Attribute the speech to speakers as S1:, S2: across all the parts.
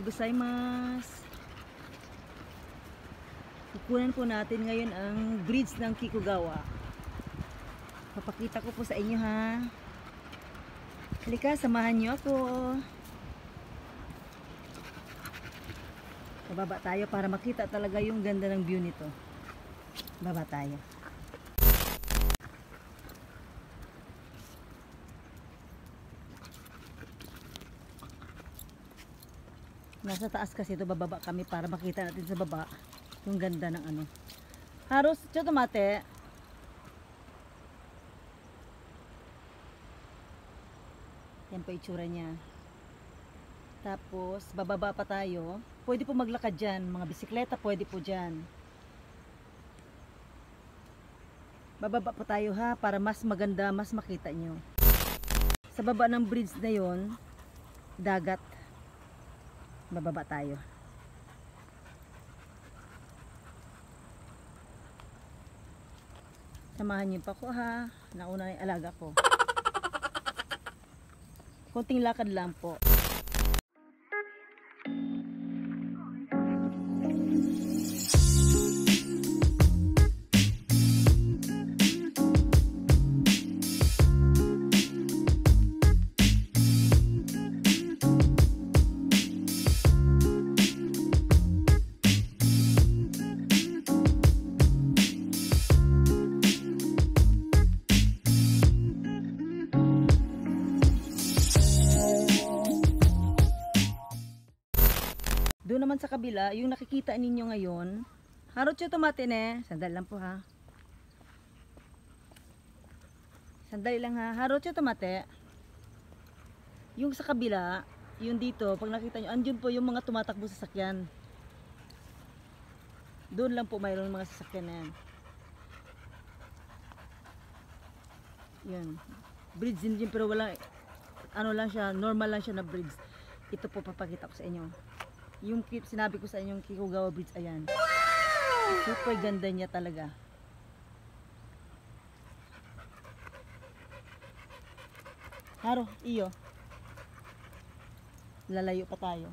S1: Ohayo gozaimasu. Kukunan po natin ngayon ang bridge ng Kikugawa. Papakita ko po sa inyo ha. Halika, samahan niyo ako. Bababa tayo para makita talaga yung ganda ng view nito. Baba tayo. Nasa taas kasi ito, bababa kami para makita natin sa baba yung ganda ng ano. Haros, chotomate. Yan pa itsura niya. Tapos, bababa pa tayo. Pwede po maglakad dyan. Mga bisikleta, pwede po dyan. Bababa pa tayo ha, para mas maganda, mas makita nyo. Sa baba ng bridge na yon, dagat. Bababa tayo. Samahan niyo pa ko ha. Nauna na yung alaga ko. Konting lakad lang po. Doon naman sa kabila, yung nakikita ninyo ngayon, harot yung tomate ne. Sandali lang po ha. Sandali lang ha. Harot yung tomate. Yung sa kabila, yung dito, pag nakita nyo, andun po yung mga tumatakbo sa sasakyan. Doon lang po mayroon mga sasakyan na yan. Yan. Bridge din yun, pero wala, ano lang siya, normal lang siya na bridge. Ito po papakita ko sa inyo. Yung sinabi ko sa inyong Kikugawa Bridge, ayan. Super ganda niya talaga. Haro, iyo. Lalayo pa tayo.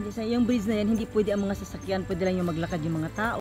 S1: Sa yung bridge na yan, hindi pwede ang mga sasakyan, pwede lang yung maglakad yung mga tao.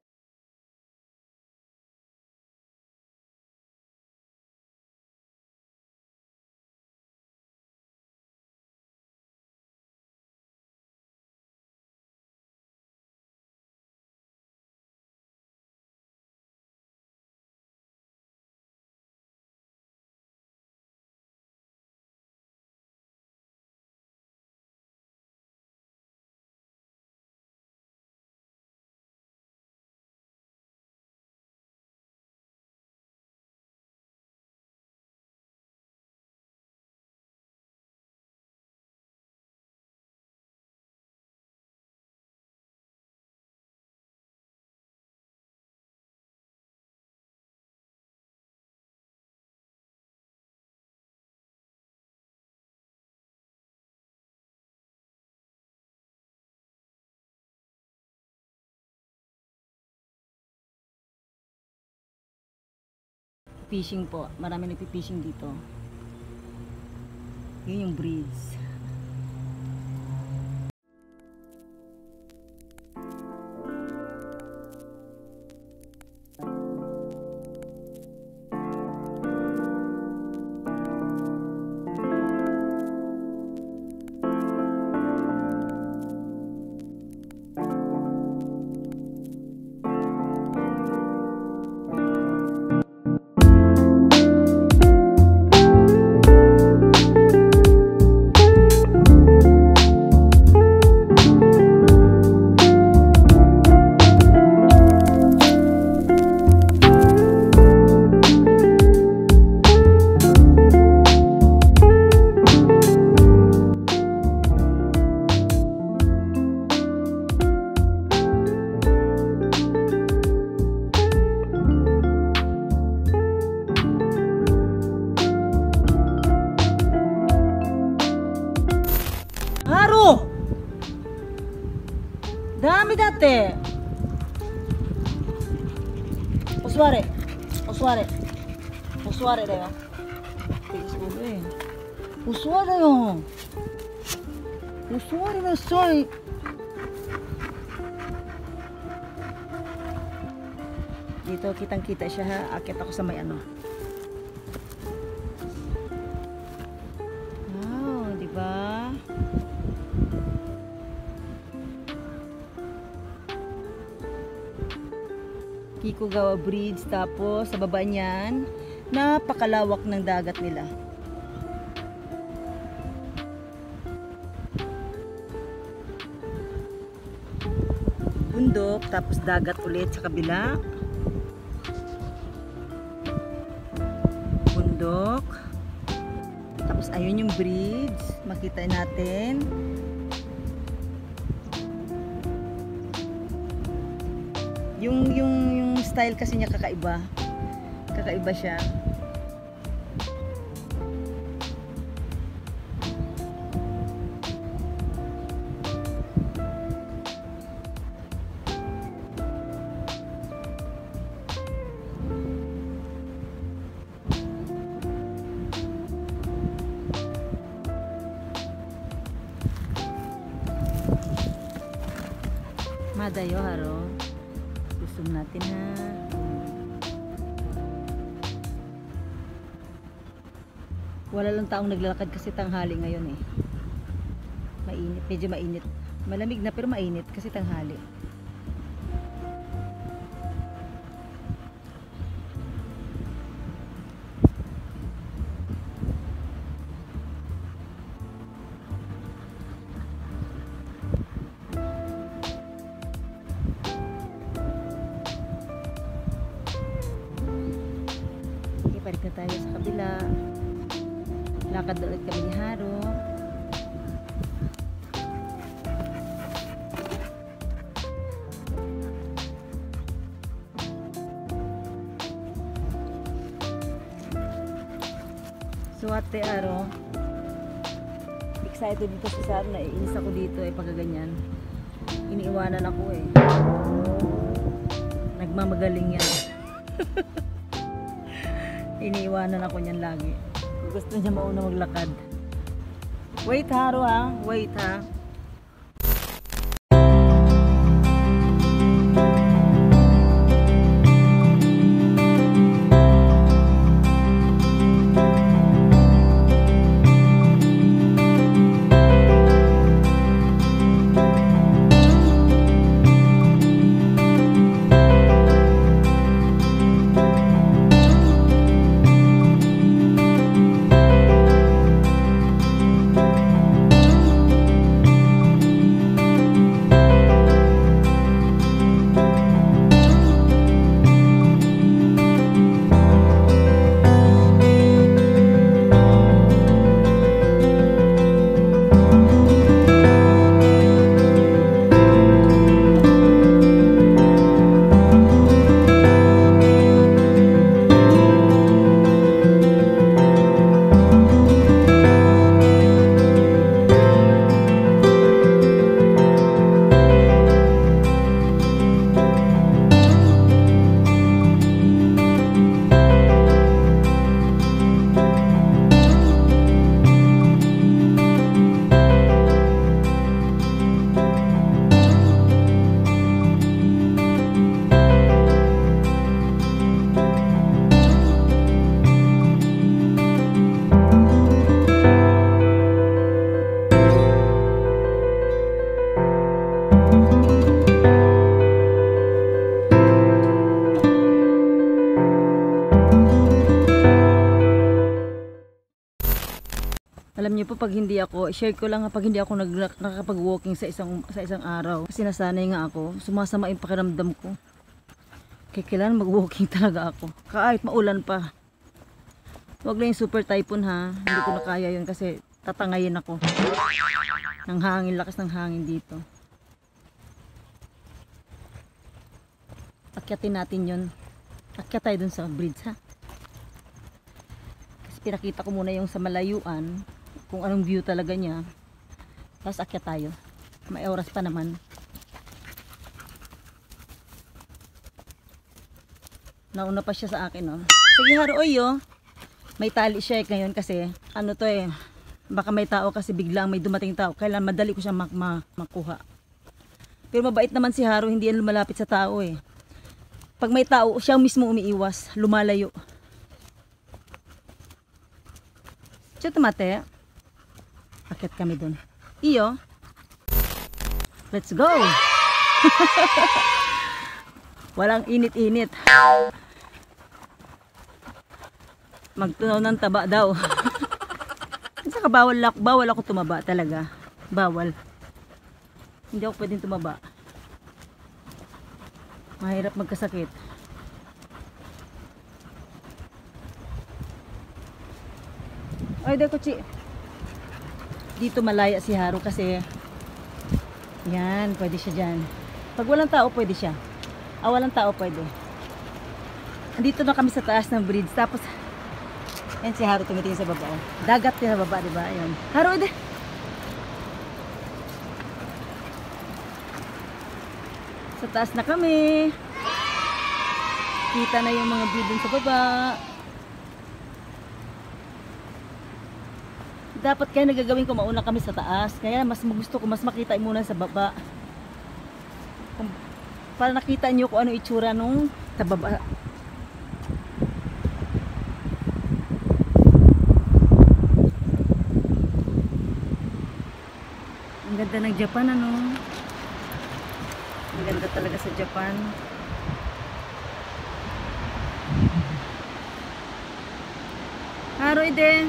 S1: Fishing po, marami nagpi-fishing dito. Yun yung bridge. Dami dati. Usware. Usware. Usware da yo. Tigis ulo eh. Usware yo. Usware na soy. Dito kitang-kita siya ha. Akit ako sa may ano. Wow, di ba? Kikugawa Bridge, tapos sa baba niyan, napakalawak ng dagat nila. Bundok, tapos dagat ulit sa kabila. Bundok. Tapos ayun yung bridge, makita natin. Yung style kasi niya kakaiba. Kakaiba siya. Madayo haro. Zoom natin ha. Wala lang taong naglalakad kasi tanghali ngayon eh. Mainit, medyo mainit. Malamig na pero mainit kasi tanghali. Balik na tayo sa kabila. Lakad ulit kami ni Haro. So ate Haro, excited dito si Saro, naiinis ako dito eh pagkaganyan. Iniiwanan ako eh. Nagmamagaling yan. Iniiwanan ako niyan lagi. Gusto niya mauna maglakad. Wait Haro ha. Wait ha. Alam niyo po, pag hindi ako, share ko lang pag hindi ako nakakapag-walking sa isang araw. Kasi nasanay nga ako, sumasama yung pakiramdam ko. Kaya kailangan mag-walking talaga ako. Kahit maulan pa. Huwag lang yung super typhoon ha. Hindi ko na kaya yun kasi tatangayin ako. Ng hangin, lakas ng hangin dito. Akyatin natin yun. Akyat tayo dun sa bridge ha. Kasi pinakita ko muna yung sa malayuan. Kung anong view talaga niya. Tapos akyat tayo. May oras pa naman. Nauna pa siya sa akin, oh. Sige, Haro, oy, oh. May tali siya ngayon kasi, ano to eh, baka may tao kasi biglang may dumating tao. Kailan madali ko siya makuha. Pero mabait naman si Haro, hindi yan lumalapit sa tao eh. Pag may tao, siya mismo umiiwas, lumalayo. Tiyo tumate. Akit kami dun. Iyo. Let's go! Walang init-init. Magtunaw ng taba daw. Saka bawal ako tumaba talaga. Bawal. Hindi ako pwedeng tumaba. Mahirap magkasakit. Ay, deko chi. Dito malaya si Haro kasi yan, pwede siya dyan. Pag walang tao, pwede siya. Walang tao, pwede. Andito na kami sa taas ng bridge. Tapos yan si Haro tumitingin sa baba. Oh. Dagat din sa baba, diba? Ayun. Haro, ide. Sa taas na kami. Kita na yung mga building sa baba. Dapat kaya nagagawin ko mauna kami sa taas. Kaya mas gusto ko mas makita muna sa baba. Para nakita nyo kung ano itsura nung sa baba. Ang ganda ng Japan, ano? Ang ganda talaga sa Japan. Haro, ide.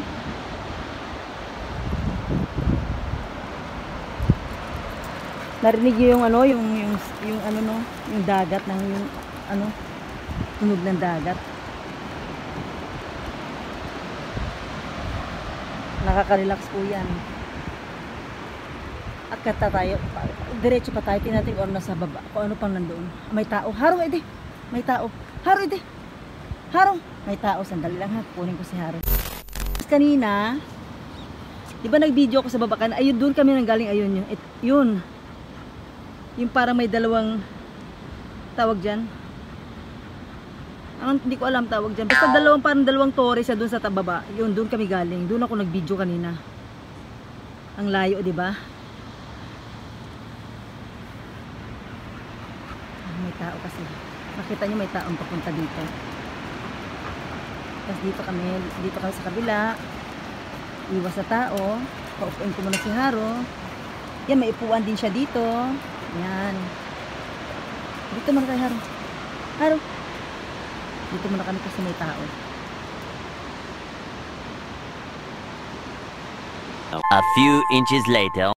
S1: Narinig niyo yung ano, yung ano no, yung dagat ng yung ano, tunog ng dagat. Nakaka-relax po 'yan. Akyat tayo. Diretso pa tayo, tingnan natin kung ano nasa baba, kung ano pang nandoon. May tao. Haro, ide. May tao. Haro, ide. Haro, may tao. Sandali lang ha, kunin ko si Haro. Kanina, 'di ba nag-video ako sa baba kan? Ayun doon kami nang galing, ayun yun. Yun. Yung parang may dalawang tawag dyan. Hindi ko alam tawag dyan. Basta parang dalawang torre sa doon sa tababa. Yun, doon kami galing. Doon ako nag-video kanina. Ang layo, di ba? May tao kasi. Nakita nyo may taong papunta dito. Tapos dito kami sa kabila. Iwas sa tao. Paupuin ko muna si Haro. Yan, may ipuan din siya dito. Yan. Dito muna tayo, Haro. Haro. Dito muna kami kasi may tao.
S2: A few inches later.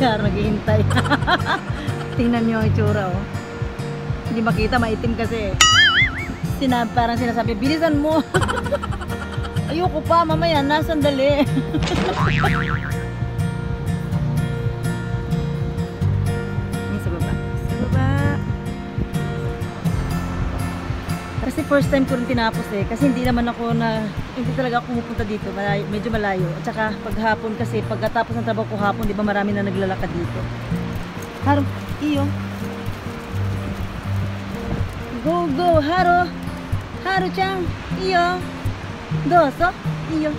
S1: Siya naghihintay. Tingnan nyo ang itsura, oh. Hindi makita, maitim kasi. Parang sinasabi, bilisan mo. Ayoko pa, mamaya na, sandali. Ay, sa baba. Sa baba. Kasi first time ko rin tinapos eh. Kasi hindi naman ako hindi talaga ako pumupunta dito. Malayo, medyo malayo. At saka paghapon kasi, pagkatapos ng trabaho ko hapon, di ba marami na naglalakad dito. Haro, iyo. Go, go, Haro. Haro-chan, iyo. Doso, iyo.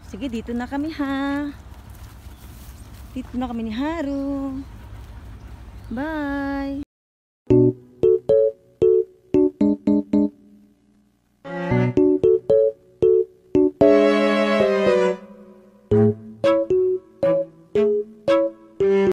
S1: Sige, dito na kami ha. Dito na kami ni Haru. Bye!